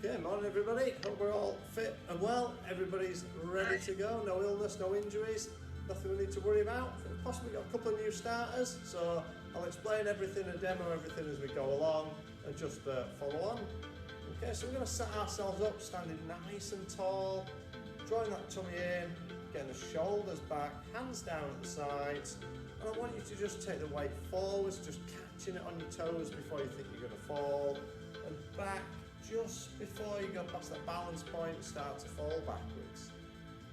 Okay, morning everybody. Hope we're all fit and well. Everybody's ready to go. No illness, no injuries, nothing we need to worry about. We've possibly got a couple of new starters, so I'll explain everything and demo everything as we go along and just follow on. Okay, so we're going to set ourselves up standing nice and tall, drawing that tummy in, getting the shoulders back, hands down at the sides, and I want you to just take the weight forwards, just catching it on your toes before you think you're going to fall, and back just before you go past that balance point and start to fall backwards.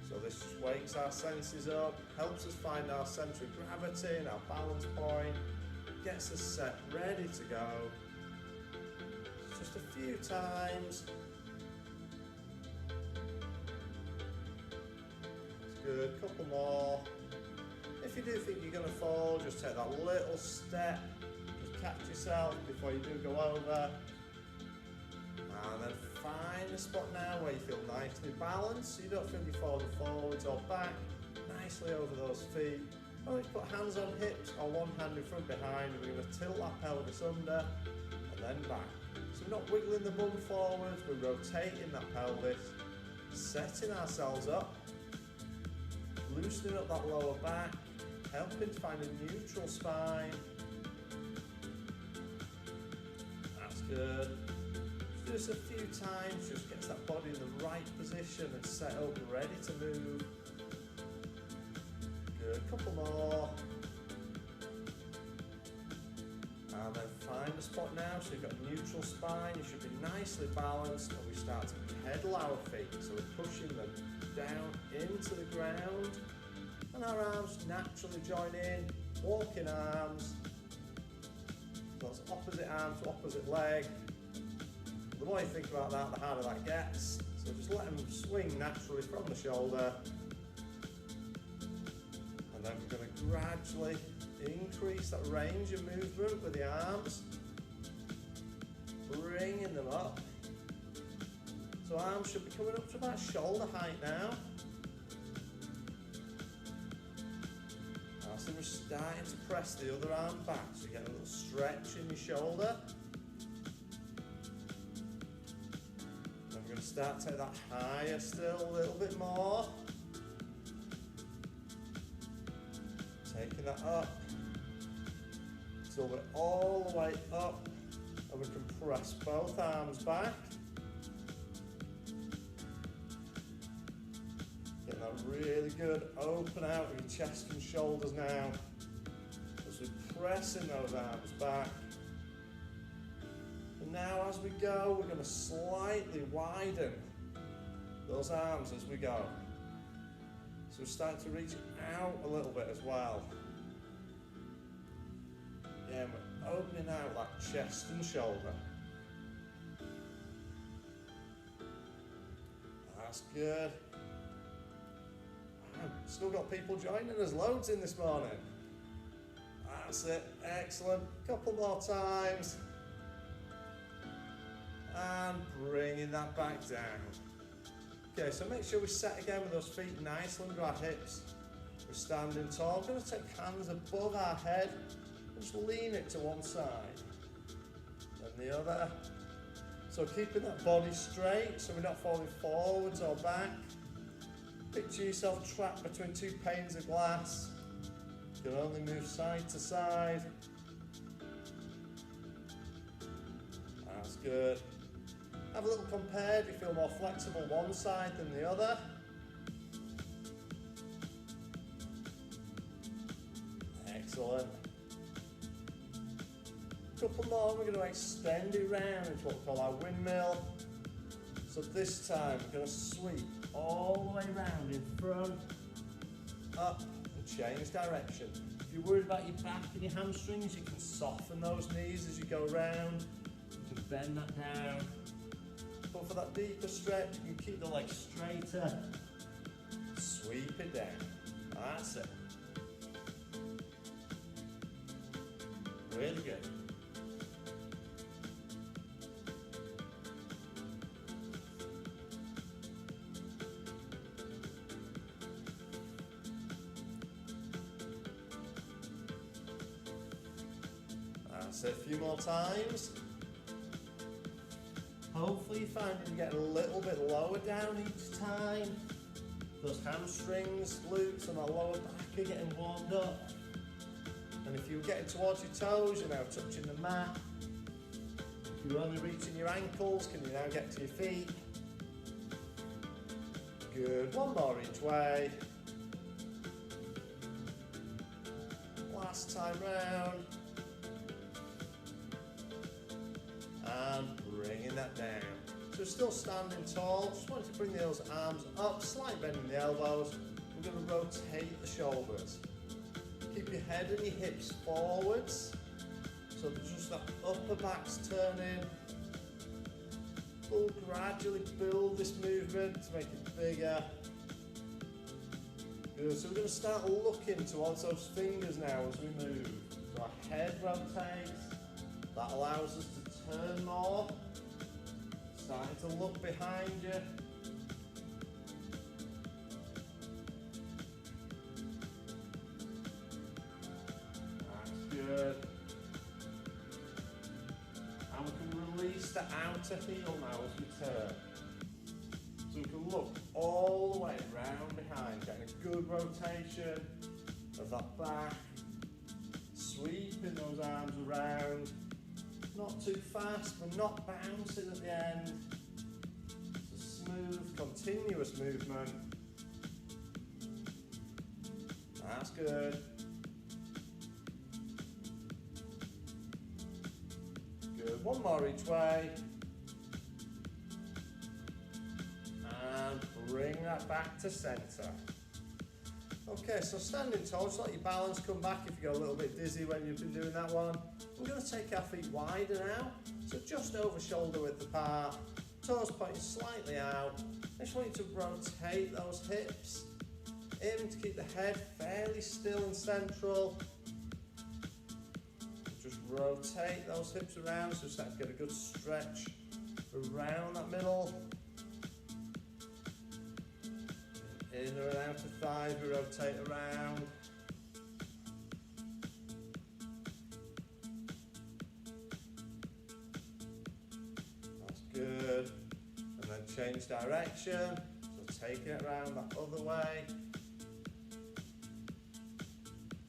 So this just wakes our senses up, helps us find our centre of gravity and our balance point, gets us set, ready to go. Just a few times. That's good, couple more. If you do think you're going to fall, just take that little step, just catch yourself before you do go over. And then find a spot now where you feel nicely balanced, so you don't feel you falling forwards or back, nicely over those feet. Always put hands on hips or one hand in front behind, and we're going to tilt that pelvis under and then back. So we're not wiggling the bum forwards, we're rotating that pelvis, setting ourselves up, loosening up that lower back, helping to find a neutral spine. That's good. Do this a few times, just gets that body in the right position and set up, ready to move. Good, couple more. And then find a spot now, so you've got a neutral spine, you should be nicely balanced, and we start to pedal our feet, so we're pushing them down into the ground, and our arms naturally join in, walking arms, those opposite arm to opposite leg. The more you think about that, the harder that gets. So just let them swing naturally from the shoulder. And then we're going to gradually increase that range of movement with the arms. Bringing them up. So arms should be coming up to about shoulder height now. So we're starting to press the other arm back. So you get a little stretch in your shoulder. We're going to start to take that higher still, a little bit more. Taking that up. Till we're all the way up, and we can press both arms back. Get that really good open out of your chest and shoulders now. As we're pressing those arms back. And now as we go, we're going to slightly widen those arms as we go. So we're starting to reach out a little bit as well. Yeah, we're opening out that chest and shoulder. That's good. Still got people joining us, loads in this morning. That's it, excellent. Couple more times. And bringing that back down. Okay, so make sure we set again with those feet nice under our hips. We're standing tall. We're going to take hands above our head and just lean it to one side. Then the other. So keeping that body straight so we're not falling forwards or back. Picture yourself trapped between two panes of glass. You can only move side to side. That's good. Have a little compare, do you feel more flexible one side than the other? Excellent. Couple more, we're going to extend it round into what we call our windmill. So this time we're going to sweep all the way round in front, up and change direction. If you're worried about your back and your hamstrings, you can soften those knees as you go round. You can bend that down. But for that deeper stretch, you can keep the legs straighter. Sweep it down. That's it. Really good. That's it, a few more times. Hopefully you find you get a little bit lower down each time. Those hamstrings, glutes and that lower back are getting warmed up. And if you're getting towards your toes, you're now touching the mat. If you're only reaching your ankles, can you now get to your feet? Good, one more each way. Last time round. And bringing that down. So still standing tall, just want to bring those arms up, slight bend in the elbows. We're going to rotate the shoulders. Keep your head and your hips forwards. So just that upper back's turning. We'll gradually build this movement to make it bigger. Good, so we're going to start looking towards those fingers now as we move. So our head rotates. That allows us to turn more. Starting to look behind you. That's good. And we can release the outer heel now as we turn. So we can look all the way round behind, getting a good rotation of that back. Sweeping those arms around. Not too fast, but not bouncing at the end. It's a smooth, continuous movement. That's good. Good, one more each way. And bring that back to center. Okay, so standing tall, just let your balance come back if you go a little bit dizzy when you've been doing that one. We're going to take our feet wider now, so just over shoulder width apart, toes pointing slightly out. I just want you to rotate those hips, aiming to keep the head fairly still and central. Just rotate those hips around so start to get a good stretch around that middle. Inner and outer thighs, we rotate around. That's good. And then change direction. So taking it around that other way.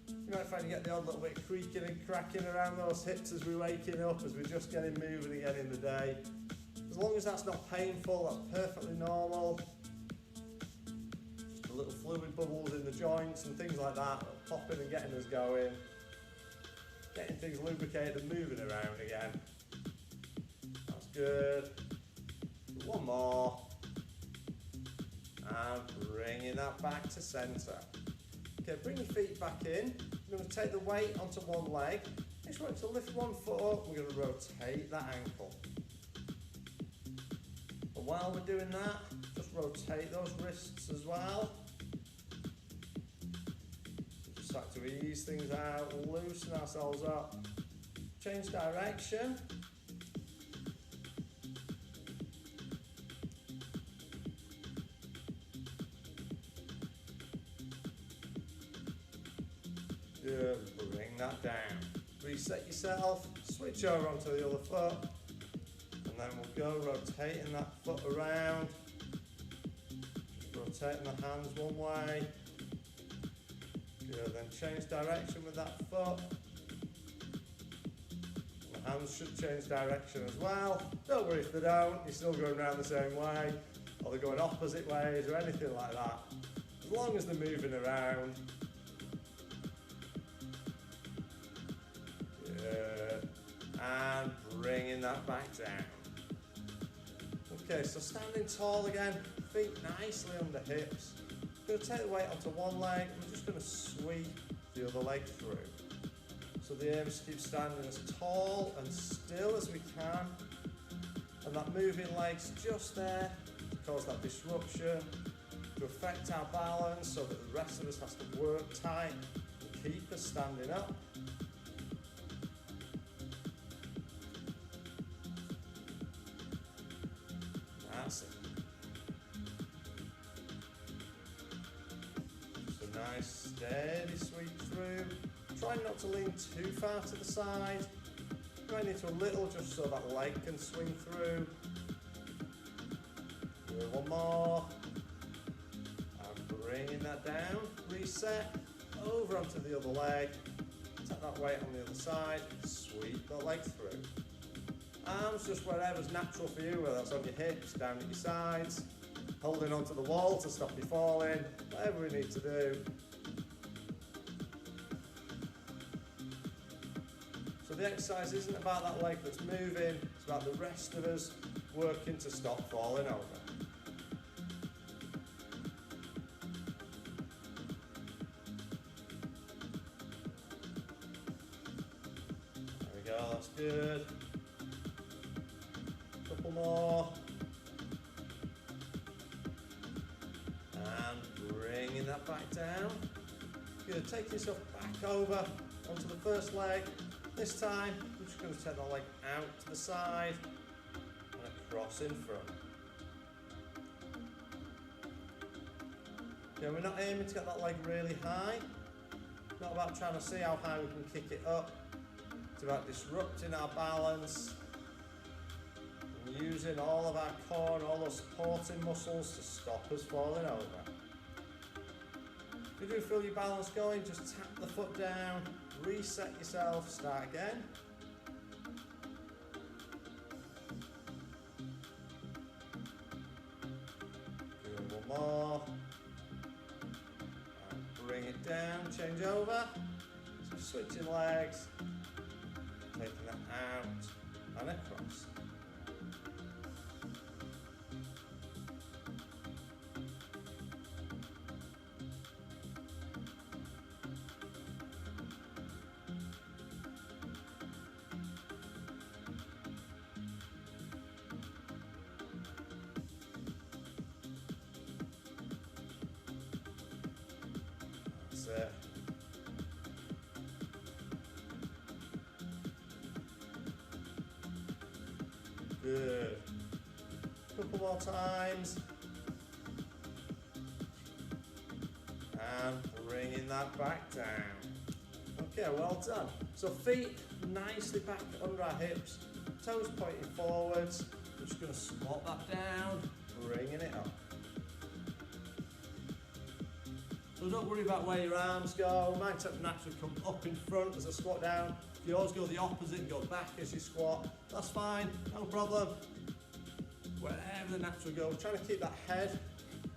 You might find you get the odd little bit creaking and cracking around those hips as we're waking up, as we're just getting moving again in the day. As long as that's not painful, that's perfectly normal. Little fluid bubbles in the joints and things like that, popping and getting us going, getting things lubricated and moving around again. That's good. One more, and bringing that back to center. Okay, bring your feet back in. We're going to take the weight onto one leg. Next, we're going to lift one foot up. We're going to rotate that ankle. And while we're doing that, just rotate those wrists as well. Start to ease things out, loosen ourselves up, change direction. Good, bring that down. Reset yourself, switch over onto the other foot, and then we'll go rotating that foot around. Just rotating the hands one way. Good, then change direction with that foot. The hands should change direction as well. Don't worry if they don't, you're still going around the same way, or they're going opposite ways or anything like that. As long as they're moving around. Good. And bringing that back down. Okay, so standing tall again, feet nicely under hips. Going to take the weight onto one leg, and we're just going to sweep the other leg through. So the aim is to keep standing as tall and still as we can, and that moving leg's just there to cause that disruption, to affect our balance so that the rest of us has to work tight and keep us standing up. That's it. Nice steady sweep through. Try not to lean too far to the side. Try into a little just so that leg can swing through. Good, one more. And bringing that down. Reset. Over onto the other leg. Take that weight on the other side. Sweep the leg through. Arms just wherever's natural for you, whether that's on your hips, down at your sides, holding onto the wall to stop you falling, whatever we need to do. So the exercise isn't about that leg that's moving, it's about the rest of us working to stop falling over. There we go, that's good. Couple more. And bringing that back down. Good, take yourself back over onto the first leg. This time, we're just going to take that leg out to the side and across in front. Okay, we're not aiming to get that leg really high. Not about trying to see how high we can kick it up. It's about disrupting our balance and using all of our core and all those supporting muscles to stop us falling over. If you do feel your balance going, just tap the foot down, reset yourself, start again. Good, one more. And bring it down, change over. So switching legs, taking that out and across. It. Good. Couple more times. And bringing that back down. Okay, well done. So feet nicely back under our hips, toes pointing forwards. We're just going to squat that down, bringing it up. So don't worry about where your arms go. Mine naturally come up in front as I squat down. If yours go the opposite and go back as you squat, that's fine, no problem. Wherever the natural goes, trying to keep that head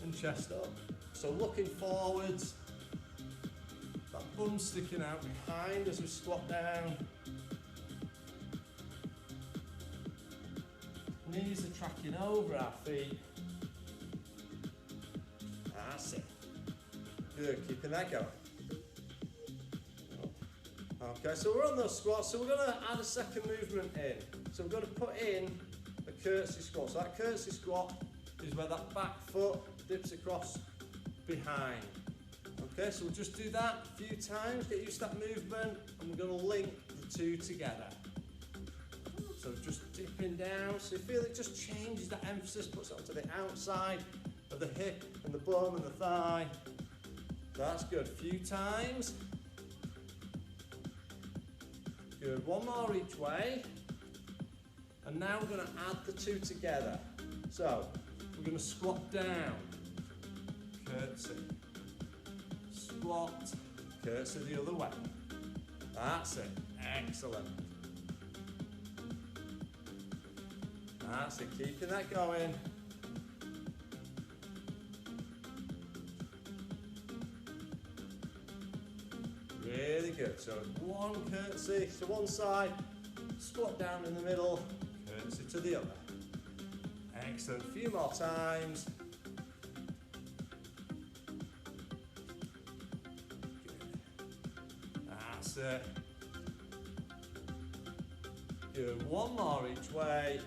and chest up. So looking forwards, that bum sticking out behind as we squat down. Knees are tracking over our feet. That's it. Good, keeping that going. Okay, so we're on those squats, so we're going to add a second movement in. So we're going to put in a curtsy squat. So that curtsy squat is where that back foot dips across behind. Okay, so we'll just do that a few times, get used to that movement, and we're going to link the two together. So just dipping down, so you feel it just changes that emphasis, puts it onto the outside of the hip and the bum and the thigh. That's good, a few times. Good, one more each way. And now we're going to add the two together. So, we're going to squat down, curtsy, squat, curtsy the other way. That's it, excellent. That's it, keeping that going. Really good. So one curtsy to one side, squat down in the middle, curtsy to the other. Excellent. A few more times. Good. That's it. Good. One more each way.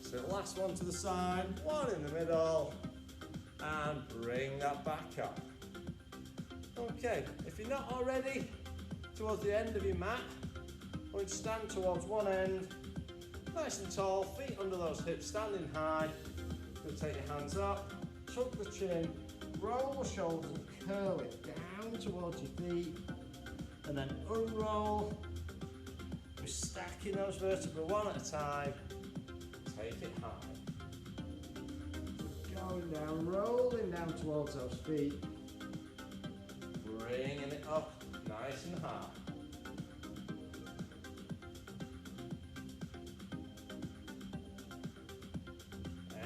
So last one to the side, one in the middle. And bring that back up. Okay, if you're not already towards the end of your mat, I want you to stand towards one end, nice and tall, feet under those hips, standing high. You'll take your hands up, tuck the chin, roll the shoulders and curl it down towards your feet, and then unroll. We're stacking those vertebrae one at a time, take it high. Going down, rolling down towards those feet. Bringing it up nice and high.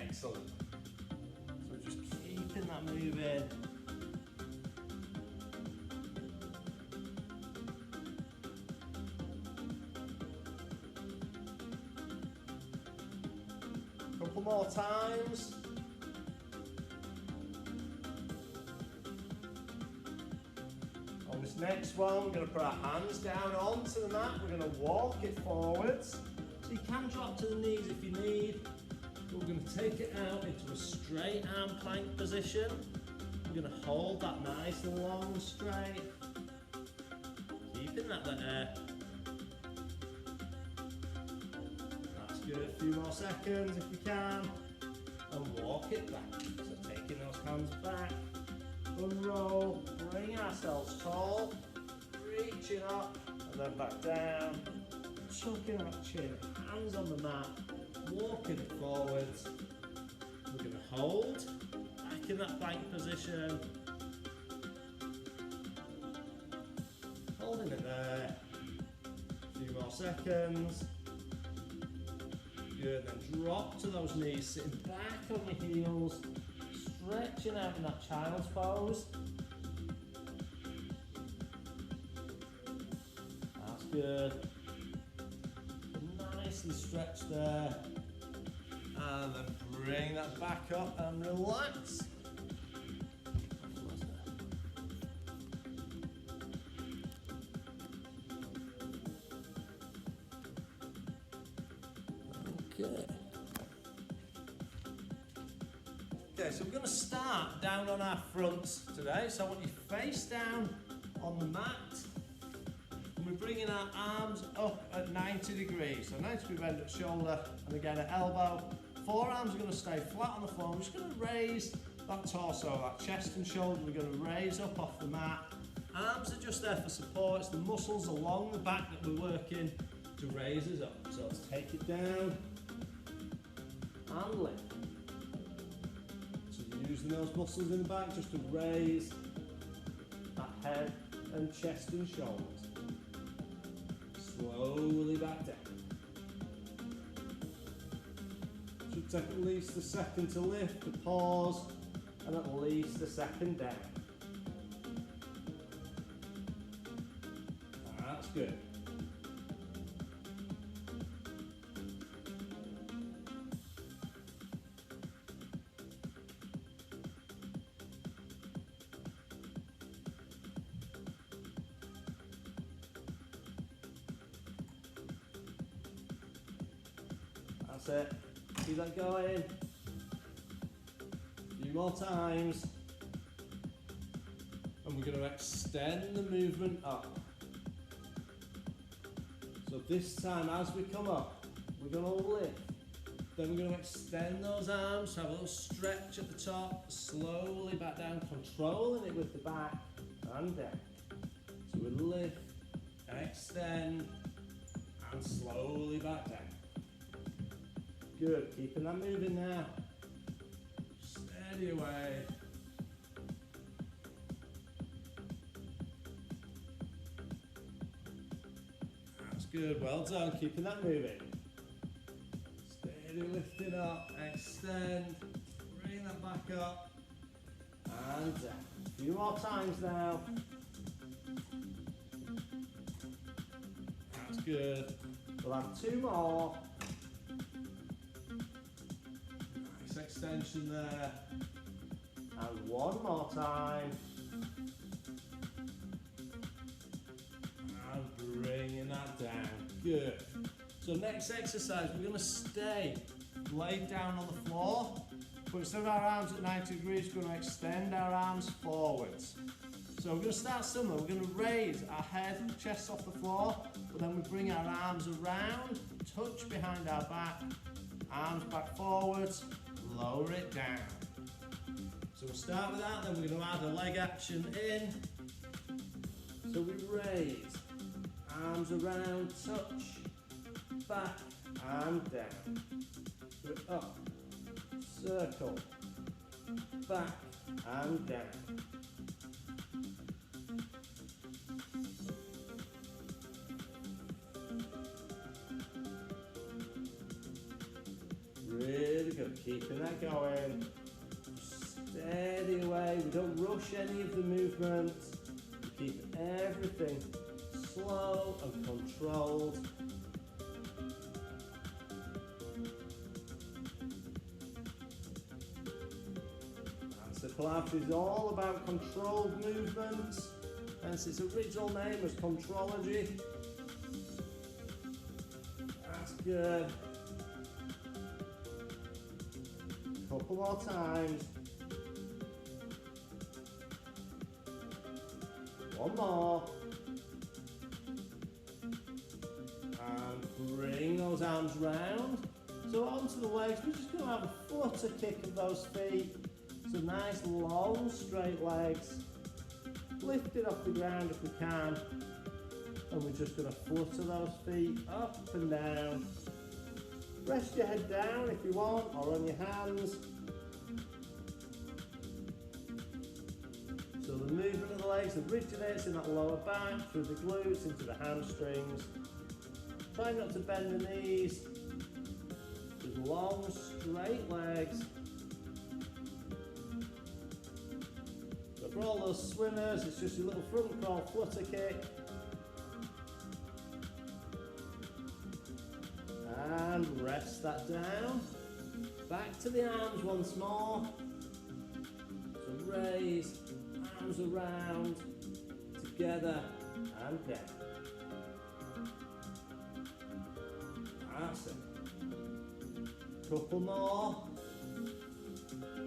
Excellent. So just keeping that moving. Couple more times. On this next one, we're going to put our hands down onto the mat. We're going to walk it forwards. So you can drop to the knees if you need. But we're going to take it out into a straight arm plank position. We're going to hold that nice and long and straight. Keeping that there. That's good. A few more seconds if you can. And walk it back. So taking those hands back. Unroll, bring ourselves tall, reaching up, and then back down, chucking that chin, hands on the mat, walking it forwards. We're going to hold, back in that plank position, holding it there, a few more seconds. Good, then drop to those knees, sitting back on your heels, stretching out in that child's pose. That's good. Nicely stretched there. And then bring that back up and relax. Okay. Okay, so we're going to start down on our fronts today. So I want you face down on the mat. And we're bringing our arms up at 90 degrees. So 90 degree bend at shoulder and again at elbow. Forearms are going to stay flat on the floor. We're just going to raise that torso, that chest and shoulder. We're going to raise up off the mat. Arms are just there for support. It's the muscles along the back that we're working to raise us up. So let's take it down and lift. Using those muscles in the back just to raise that head and chest and shoulders. Slowly back down. Should take at least a second to lift, to pause, and at least a second down. That's good. That's it. Keep that going. A few more times. And we're going to extend the movement up. So this time as we come up, we're going to lift. Then we're going to extend those arms, have a little stretch at the top, slowly back down, controlling it with the back and down. So we lift, extend, and slowly back down. Good, keeping that moving now. Steady away. That's good, well done, keeping that moving. Steady lifting up, extend, bring that back up, and down. A few more times now. That's good. We'll have two more. Extension there, and one more time, and bringing that down. Good. So next exercise, we're going to stay laid down on the floor, but instead of our arms at 90 degrees, we're going to extend our arms forwards. So we're going to start similar. We're going to raise our head, chest off the floor, but then we bring our arms around, touch behind our back, arms back forwards, lower it down. So we'll start with that, then we're going to add a leg action in. So we raise, arms around, touch, back and down. So it's up, circle, back and down. Really good, keeping that going. Steady away, we don't rush any of the movements. We keep everything slow and controlled. And so Pilates is all about controlled movements, hence its original name was contrology. That's good. Couple more times. One more. And bring those arms round. So onto the legs, we're just going to have a flutter kick of those feet. So nice long straight legs. Lift it off the ground if we can. And we're just going to flutter those feet up and down. Rest your head down if you want, or on your hands. So the movement of the legs originates in that lower back, through the glutes, into the hamstrings. Try not to bend the knees. Just long, straight legs. So for all those swimmers, it's just your little front crawl flutter kick. And rest that down. Back to the arms once more. So raise, arms around, together and down. That's it. Couple more.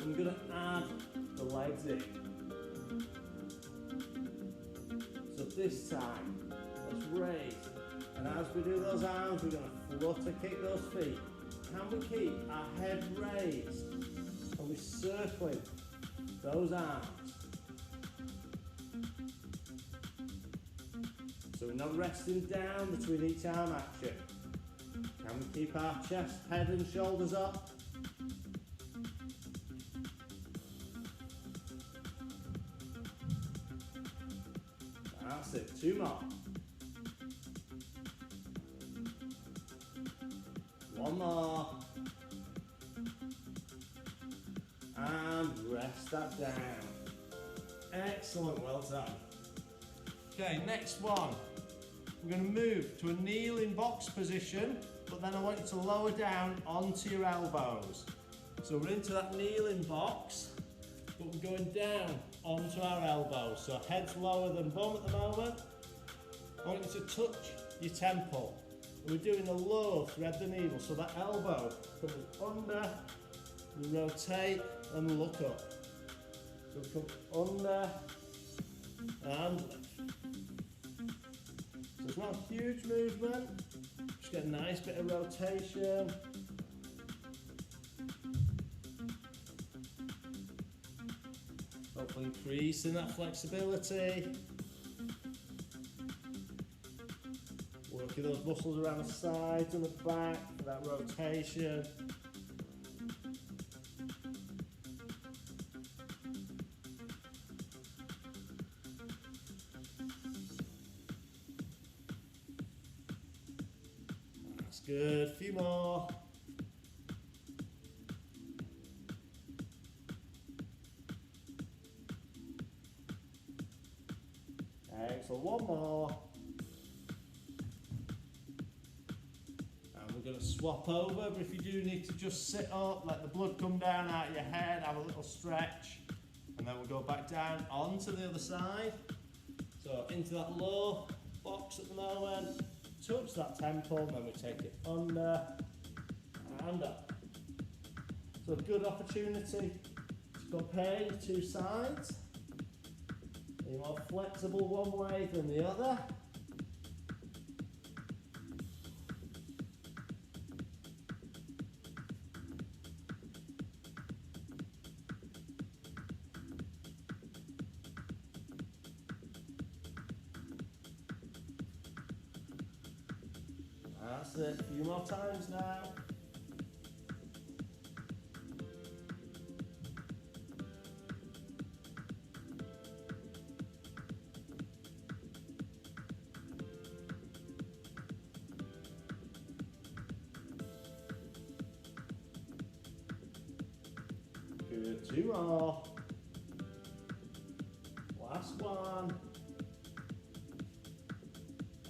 I'm going to add the legs in. So this time, let's raise. And as we do those arms, we're going to flutter kick those feet. Can we keep our head raised? And we're circling those arms. So we're not resting down between each arm action. Can we keep our chest, head and shoulders up? That's it, 2 more. 1 more. And rest that down. Excellent, well done. Okay, next one. We're going to move to a kneeling box position, but then I want you to lower down onto your elbows. So we're into that kneeling box, but we're going down onto our elbows. So head's lower than bum at the moment. I want you to touch your temple. We're doing a low thread the needle, so that elbow comes under, we rotate and look up. So we come under and lift. So it's not a huge movement, just get a nice bit of rotation. Hopefully increasing that flexibility. Working those muscles around the sides and the back for that rotation. That's good, a few more. Excellent, 1 more. We're going to swap over, but if you do need to just sit up, let the blood come down out of your head, have a little stretch, and then we'll go back down onto the other side. So into that low box at the moment, touch that temple, and then we take it under and up. So a good opportunity to compare your 2 sides. Are you more flexible one way than the other? That's it, a few more times now. Good, 2 more. Last one.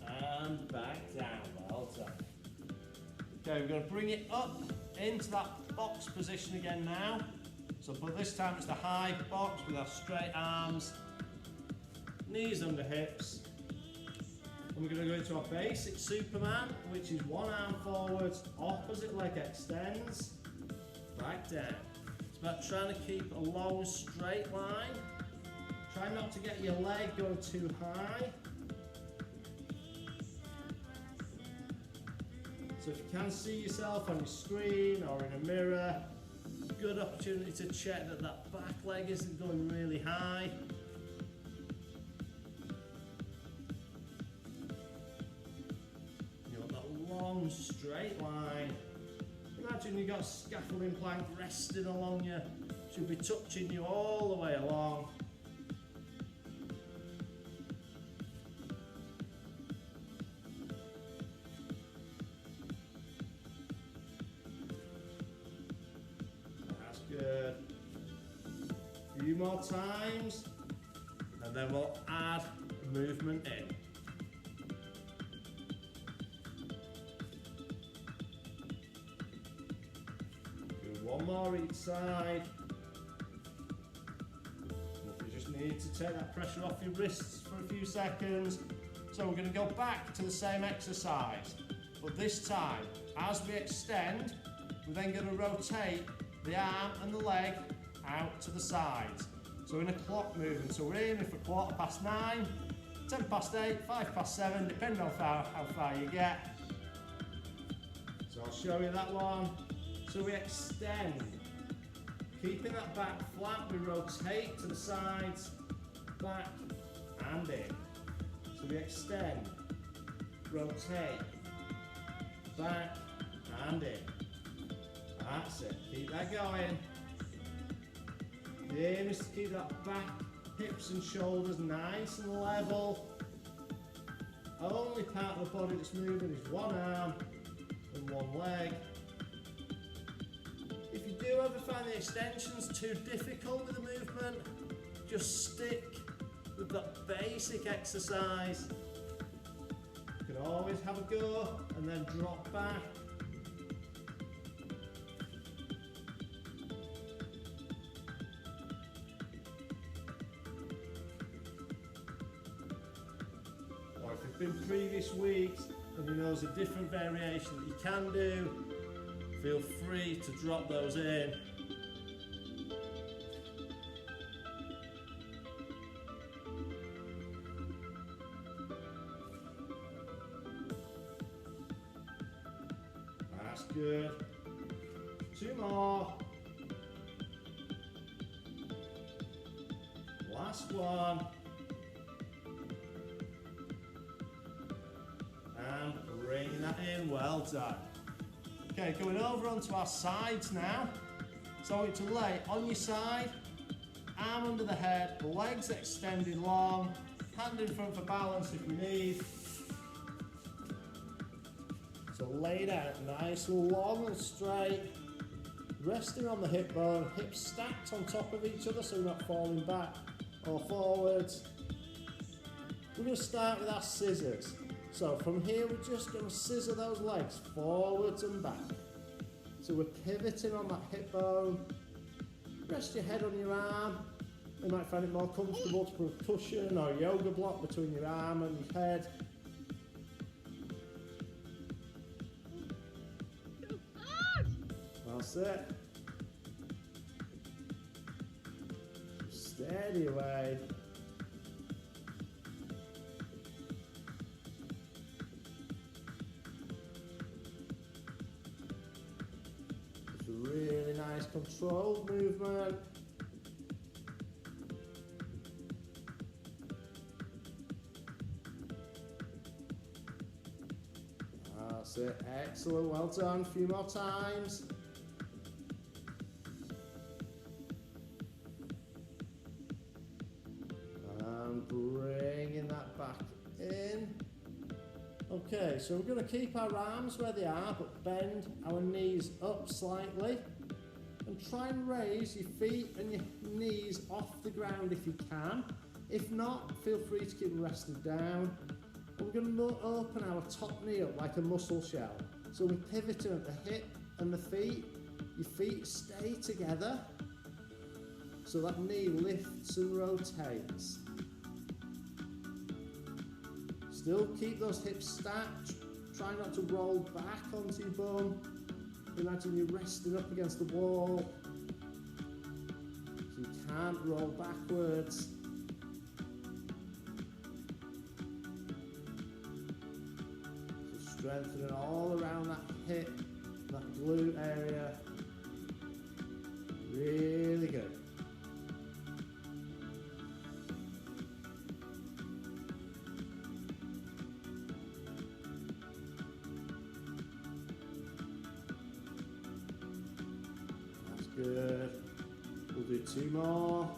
And back down, well done. Okay, we're going to bring it up into that box position again now. So, but this time it's the high box with our straight arms, knees under hips. And we're going to go into our basic Superman, which is one arm forwards, opposite leg extends, back down. It's about trying to keep a long straight line. Try not to get your leg going too high. So if you can see yourself on your screen or in a mirror, good opportunity to check that that back leg isn't going really high. You want that long straight line. Imagine you've got a scaffolding plank resting along you. Should be touching you all the way along. Good. A few more times, and then we'll add movement in. Do one more each side. You just need to take that pressure off your wrists for a few seconds. So we're going to go back to the same exercise, but this time, as we extend, we're then going to rotate the arm and the leg out to the sides. So in a clock movement, so we're aiming for 9:15, 8:10, 7:05, depending on how far you get. So I'll show you that one. So we extend, keeping that back flat, we rotate to the sides, back and in. So we extend, rotate, back and in. That's it, keep that going. The aim is to keep that back, hips and shoulders nice and level. Only part of the body that's moving is one arm and one leg. If you do ever find the extensions too difficult with the movement, just stick with that basic exercise. You can always have a go and then drop back. In previous weeks and you know there's a different variation that you can do, feel free to drop those in. That's good. 2 more. Last one. And bring that in, well done. Okay, going over onto our sides now. So I want you to lay on your side, arm under the head, legs extended long, hand in front for balance if you need. So lay it out nice, long and straight, resting on the hip bone, hips stacked on top of each other so you're not falling back or forwards. We're going to start with our scissors. So from here we're just going to scissor those legs forwards and back. So we're pivoting on that hip bone. Rest your head on your arm. You might find it more comfortable to put a cushion or a yoga block between your arm and your head. That's it. Steady away. It's a really nice controlled movement. That's it. Excellent. Well done. A few more times. Bringing that back in. Okay, so we're going to keep our arms where they are, but bend our knees up slightly. And try and raise your feet and your knees off the ground if you can. If not, feel free to keep them rested down. And we're going to open our top knee up like a mussel shell. So we're pivoting at the hip and the feet. Your feet stay together. So that knee lifts and rotates. Still keep those hips stacked. Try not to roll back onto your bum. Imagine you're resting up against the wall. So you can't roll backwards. So strengthening all around that hip, that glute area. Really good. Good. We'll do 2 more.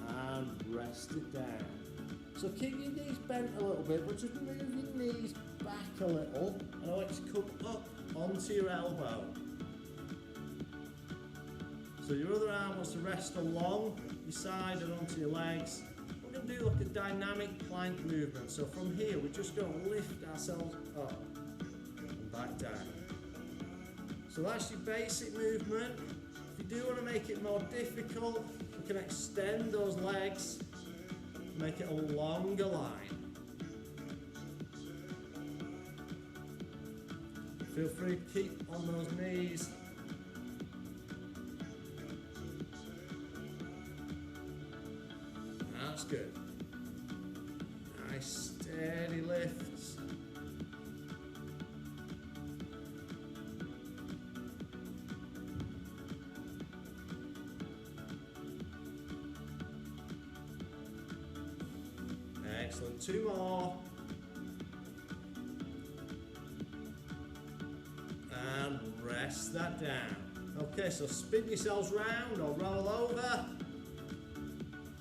And rest it down. So keep your knees bent a little bit, but just move your knees back a little. And I want you to come up onto your elbow. So your other arm wants to rest along your side and onto your legs. We're going to do like a dynamic plank movement. So from here, we're just going to lift ourselves up. Back down. So that's your basic movement. If you do want to make it more difficult, you can extend those legs, make it a longer line. Feel free to keep on those knees. That's good. Nice steady lifts. Excellent, 2 more. And rest that down. Okay, so spin yourselves round or roll over.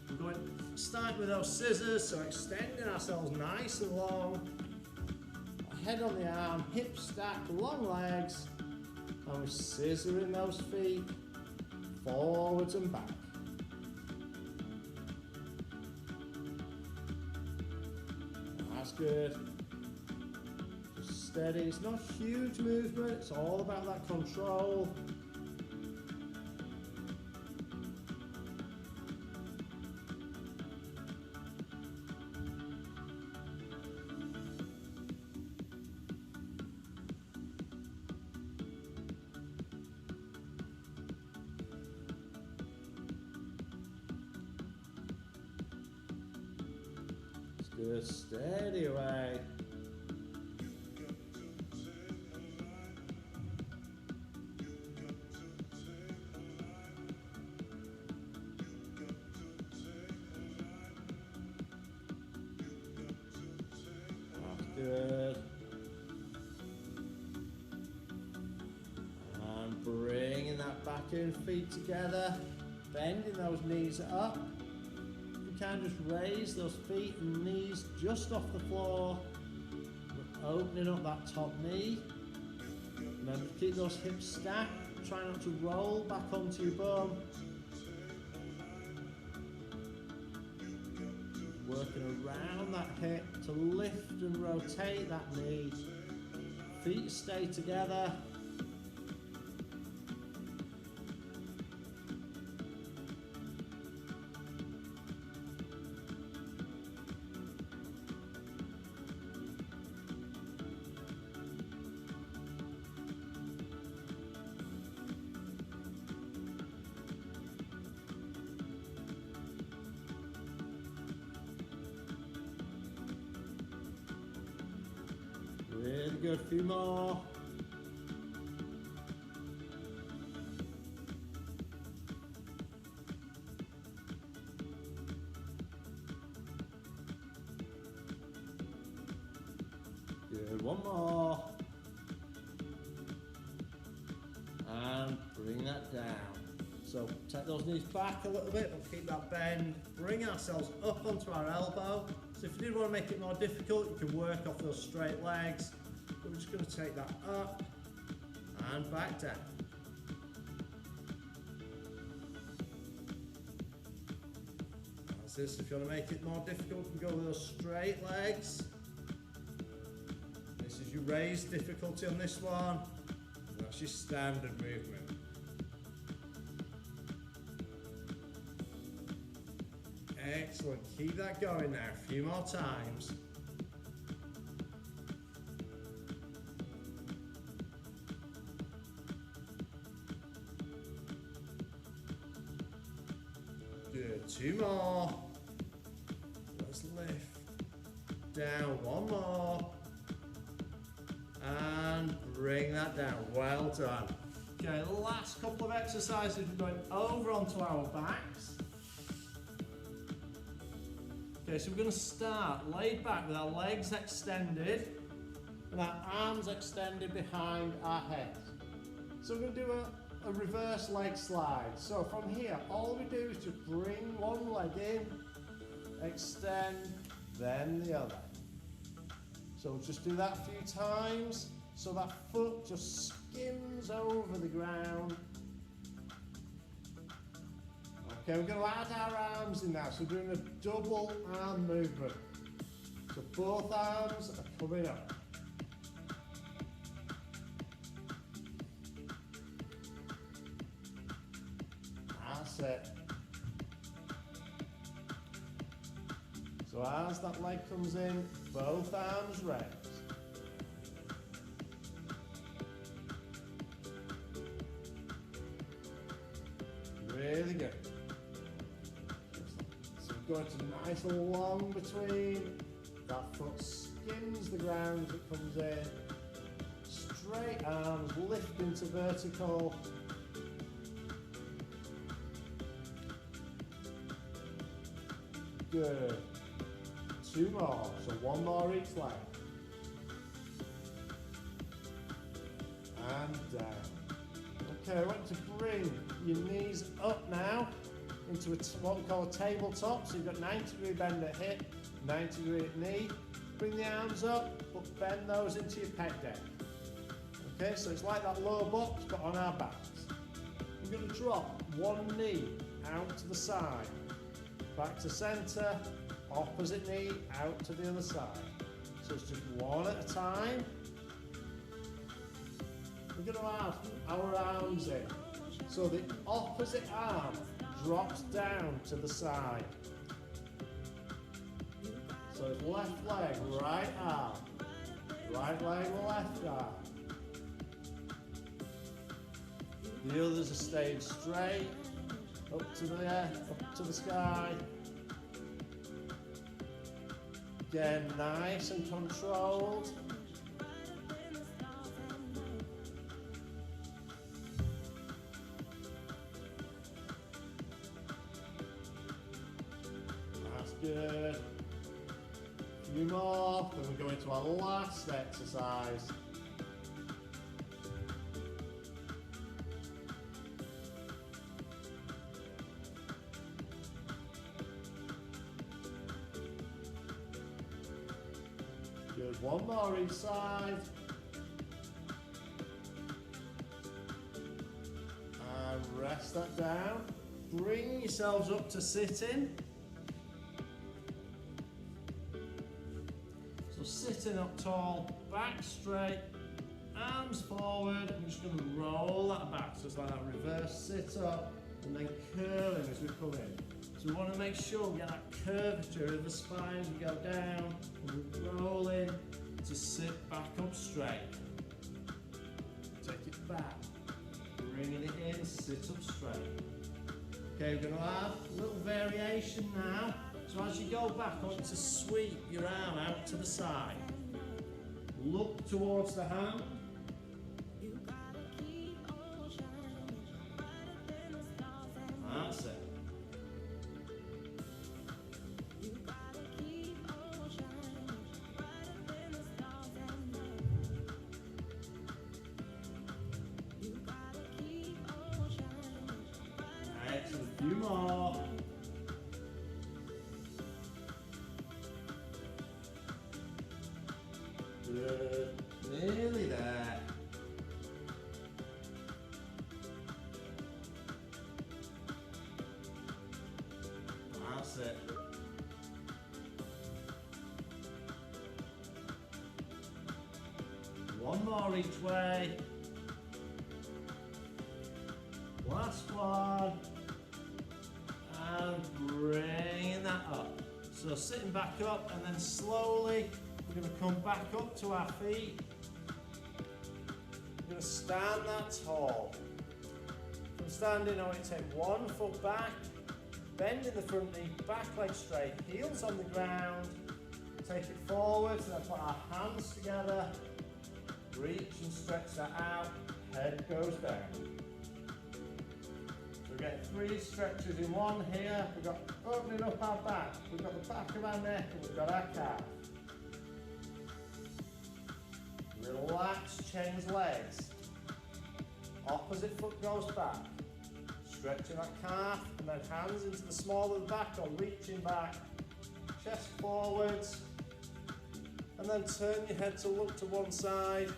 We're going to start with those scissors, so extending ourselves nice and long. Head on the arm, hips stacked, long legs. And we're scissoring those feet forwards and back. That's good. Just steady. It's not huge movement. It's all about that control. Good, steady away. That's good. And bringing that back in, feet together, bending those knees up. Can just raise those feet and knees just off the floor. We're opening up that top knee. Remember to keep those hips stacked. Try not to roll back onto your bum. Working around that hip to lift and rotate that knee. Feet stay together. Really good, a few more. Good, one more. And bring that down. So take those knees back a little bit, but keep that bend. Bring ourselves up onto our elbow. So if you did want to make it more difficult, you can work off those straight legs. We're just going to take that up and back down. That's this. If you want to make it more difficult, you can go with those straight legs. This is your raised difficulty on this one. That's your standard movement. Excellent. Keep that going now. A few more times. Good. Two more. Let's lift. Down. One more. And bring that down. Well done. Okay, the last couple of exercises, we're going over onto our backs. Okay, so we're going to start laid back with our legs extended and our arms extended behind our heads. So we're going to do a reverse leg slide. So from here, all we do is just bring one leg in, extend, then the other. So we'll just do that a few times. So that foot just skims over the ground. Okay, we're going to add our arms in now. So we're doing a double arm movement. So both arms are coming up. That's it. So as that leg comes in, both arms raise. Really good. So we're going to nice and long between. That foot skims the ground as it comes in. Straight arms lift into vertical. Good. Two more, so one more each leg. And down. Okay, I want to bring your knees up now into what we call a tabletop. So you've got 90-degree bend at hip, 90-degree at knee. Bring the arms up, but bend those into your pec deck. Okay, so it's like that lower box, but on our backs. We're going to drop one knee out to the side, back to centre, opposite knee out to the other side. So it's just one at a time. We're going to have our arms in. So the opposite arm drops down to the side. So it's left leg, right arm. Right leg, left arm. The others are staying straight, up to the air, up to the sky. Again, nice and controlled. That's good. A few more, then we go into our last exercise. Good, one more each side. And rest that down. Bring yourselves up to sitting. So sitting up tall, back straight, arms forward. I'm just going to roll that back. So it's like that reverse sit up and then curling as we come in. So we want to make sure we get that curvature of the spine as we go down and we roll in to sit back up straight. Take it back, bringing it in, sit up straight. Okay, we're going to have a little variation now. So as you go back, I want you to sweep your arm out to the side. Look towards the hand. That's it. Excellent. A few more. Good. Nearly there. That's it. One more each way. Last one. And bringing that up. So sitting back up and then slowly we're going to come back up to our feet. We're going to stand that tall. From standing, I want to take 1 foot back, bending the front knee, back leg straight, heels on the ground, take it forwards and then put our hands together, reach and stretch that out, head goes down. So we get 3 stretches in one here. We've got opening up our back, we've got the back of our neck and we've got our calf. Relax, change legs. Opposite foot goes back. Stretching that calf and then hands into the small of the back or reaching back. Chest forwards. And then turn your head to look to one side.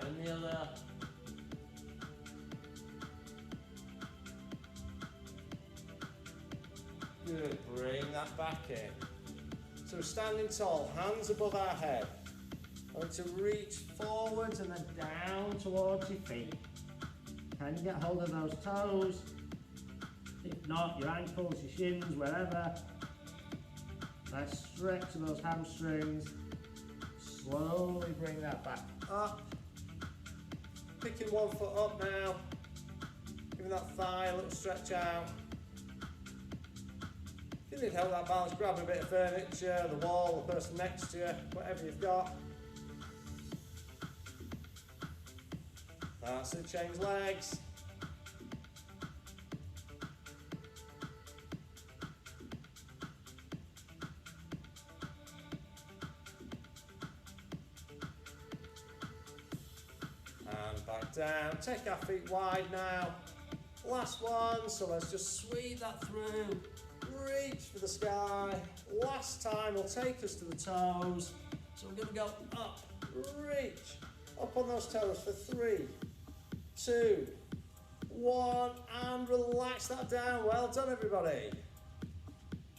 And the other. Good, bring that back in. So we're standing tall, hands above our head. I want to reach forwards and then down towards your feet. Can you get hold of those toes? If not, your ankles, your shins, wherever. Nice stretch of those hamstrings. Slowly bring that back up. Picking 1 foot up now. Giving that thigh a little stretch out. If you need help with that balance, grab a bit of furniture, the wall, the person next to you, whatever you've got. That's it, change legs. And back down, take our feet wide now. Last one, so let's just sweep that through. Reach for the sky. Last time will take us to the toes. So we're going to go up, reach, up on those toes for 3, 2, 1, and relax that down. Well done, everybody.